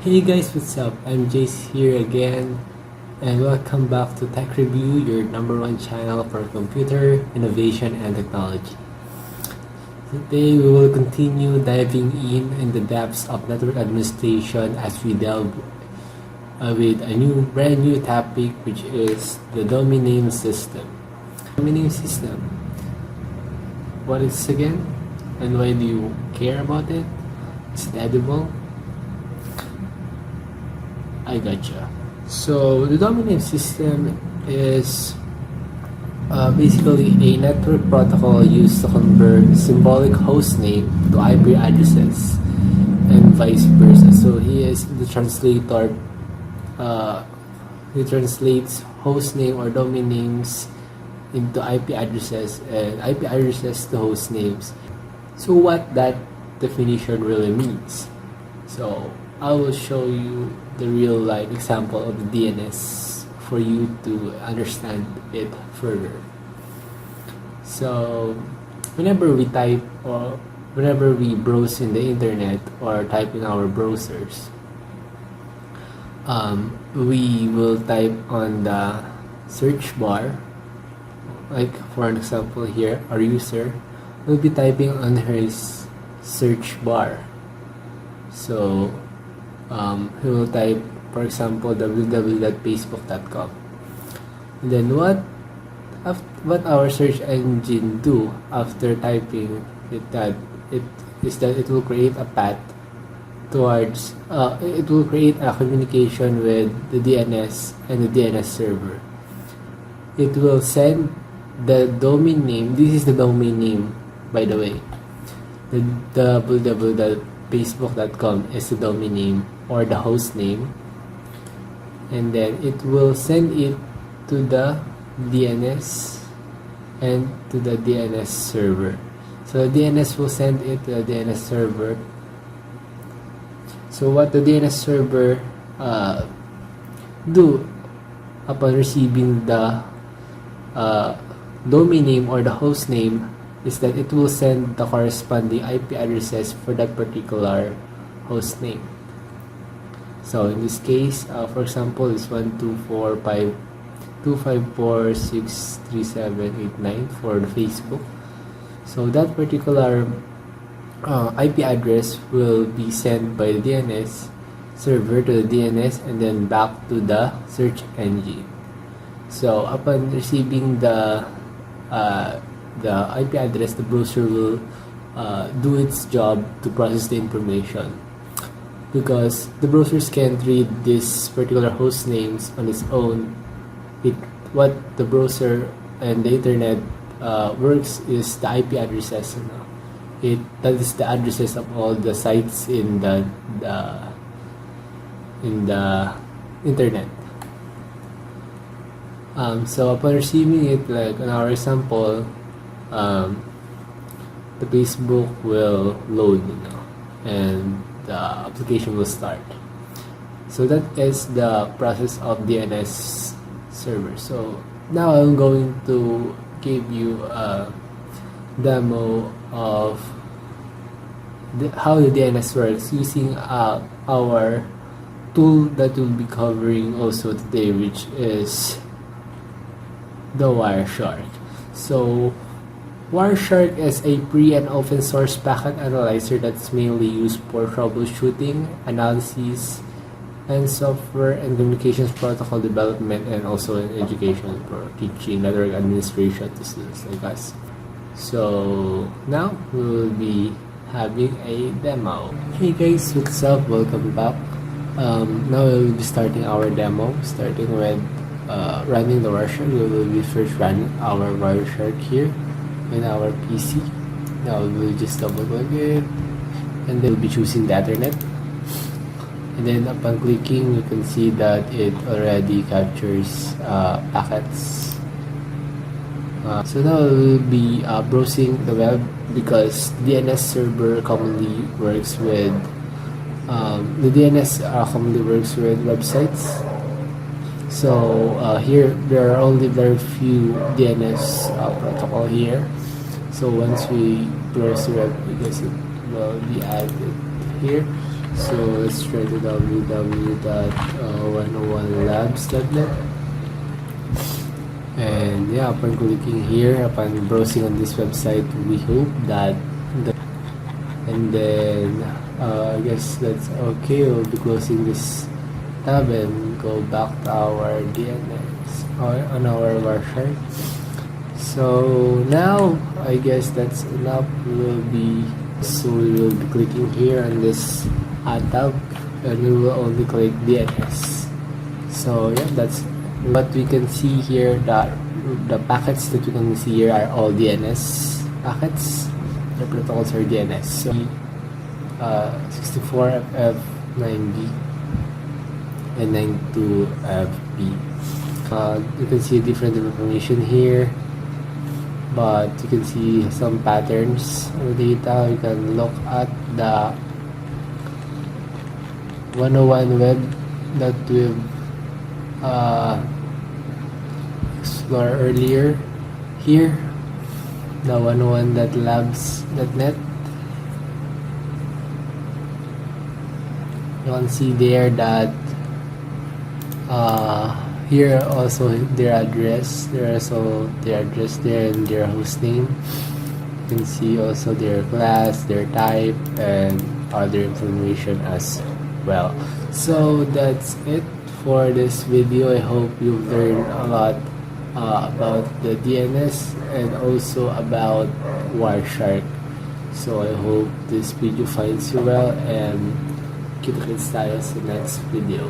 Hey guys, what's up? I'm Jace here again, and welcome back to Tech Review, your number one channel for computer innovation and technology. Today we will continue diving in the depths of network administration as we delve with a brand new topic, which is the domain name system. Domain name system. What is it again? And why do you care about it? Is it edible? I gotcha. So the domain name system is basically a network protocol used to convert symbolic host name to IP addresses and vice versa. So he is the translator. He translates host name or domain names into IP addresses and IP addresses to host names. So what that definition really means. So I will show you the real life example of the DNS for you to understand it further. So whenever we type or whenever we browse in the internet or type in our browsers, we will type on the search bar, like for an example here, our user will be typing on his search bar. So he will type, for example, www.facebook.com. And then what our search engine do after typing it is that it will create a path towards it will create a communication with the DNS and the DNS server. It will send the domain name. This is the domain name, by the way. The www.facebook.com is the domain name or the host name, and then it will send it to the DNS and to the DNS server. So the DNS will send it to the DNS server. So what the DNS server do upon receiving the domain name or the host name is that it will send the corresponding IP addresses for that particular host name. So in this case, for example, it's 124.254.637.89 for the Facebook. So that particular IP address will be sent by the DNS server to the DNS and then back to the search engine. So upon receiving the IP address, the browser will do its job to process the information. Because the browsers can't read this particular host names on its own, what the browser and the internet works is the IP addresses. That is the addresses of all the sites in the internet. So upon receiving it, like in our example, the Facebook will load, and the application will start. So that is the process of DNS server. So now I'm going to give you a demo of how the DNS works using our tool that we'll be covering also today, which is the Wireshark. So Wireshark is a free and open source packet analyzer that's mainly used for troubleshooting, analysis, and software and communications protocol development, and also in education for teaching network administration to students like us. So now we will be having a demo. Hey guys, what's up? Welcome back. Now we will be starting our demo, starting with running the Wireshark. We will be first running our Wireshark here in our PC. Now we'll just double click it, and then we'll be choosing the Ethernet. And then upon clicking, you can see that it already captures packets. So now we'll be browsing the web, because DNS server commonly works with websites. So here there are only very few DNS protocol here. So once we browse the web, I guess it will be added here. So let's try to www.101labs.net. And yeah, upon clicking here, upon browsing on this website, we hope that and then I guess that's okay. We'll be closing this tab and go back to our DNS on our Wireshark. So now I guess that's enough. We will be clicking here on this tab, and we will only click DNS. So yeah, that's what we can see here. That the packets that we can see here are all DNS packets. The protocols are DNS. So 64FF9B and 92FB. You can see different information here, but you can see some patterns of data. You can look at the 101 web that we've explored earlier here, the 101.labs.net. You can see there that here also their address. There also their address there and their host name. You can see also their class, their type, and other information as well. So that's it for this video. I hope you've learned a lot about the DNS and also about Wireshark. So I hope this video finds you well, and kita-kits tayo sa next video.